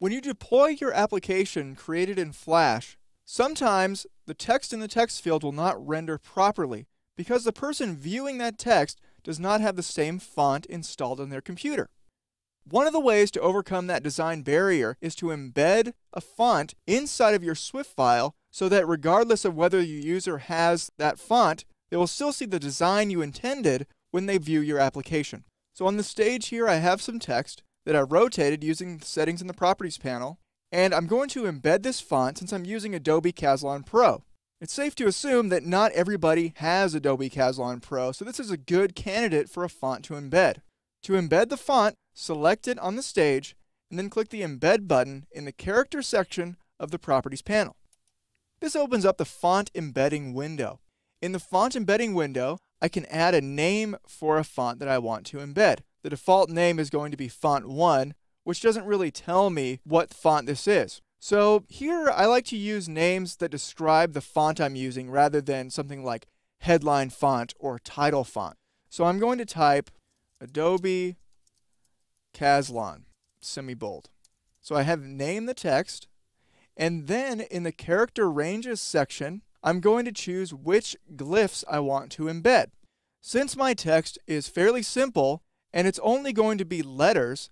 When you deploy your application created in Flash, sometimes the text in the text field will not render properly because the person viewing that text does not have the same font installed on their computer. One of the ways to overcome that design barrier is to embed a font inside of your Swift file so that regardless of whether your user has that font, they will still see the design you intended when they view your application. So on the stage here, I have some text that I rotated using the settings in the Properties panel, and I'm going to embed this font since I'm using Adobe Caslon Pro. It's safe to assume that not everybody has Adobe Caslon Pro, so this is a good candidate for a font to embed. To embed the font, select it on the stage, and then click the Embed button in the Character section of the Properties panel. This opens up the Font Embedding window. In the Font Embedding window, I can add a name for a font that I want to embed. The default name is going to be Font 1, which doesn't really tell me what font this is. So here I like to use names that describe the font I'm using rather than something like headline font or title font. So I'm going to type Adobe Caslon, semi-bold. So I have named the text, and then in the character ranges section, I'm going to choose which glyphs I want to embed. Since my text is fairly simple and it's only going to be letters,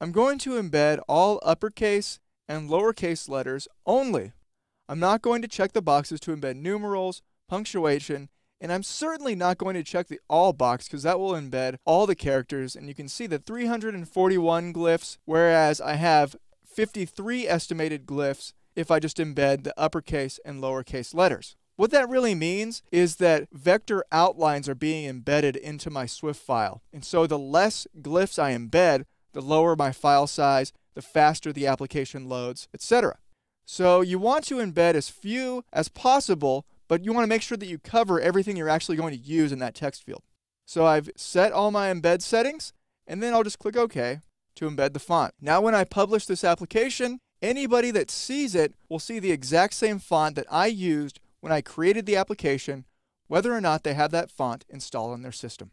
I'm going to embed all uppercase and lowercase letters only. I'm not going to check the boxes to embed numerals, punctuation, and I'm certainly not going to check the all box because that will embed all the characters, and you can see that 341 glyphs, whereas I have 53 estimated glyphs if I just embed the uppercase and lowercase letters. What that really means is that vector outlines are being embedded into my Swift file, and so the less glyphs I embed, the lower my file size, the faster the application loads, etc. So you want to embed as few as possible, but you want to make sure that you cover everything you're actually going to use in that text field. So I've set all my embed settings, and then I'll just click OK to embed the font. Now when I publish this application, anybody that sees it will see the exact same font that I used when I created the application, whether or not they have that font installed on their system.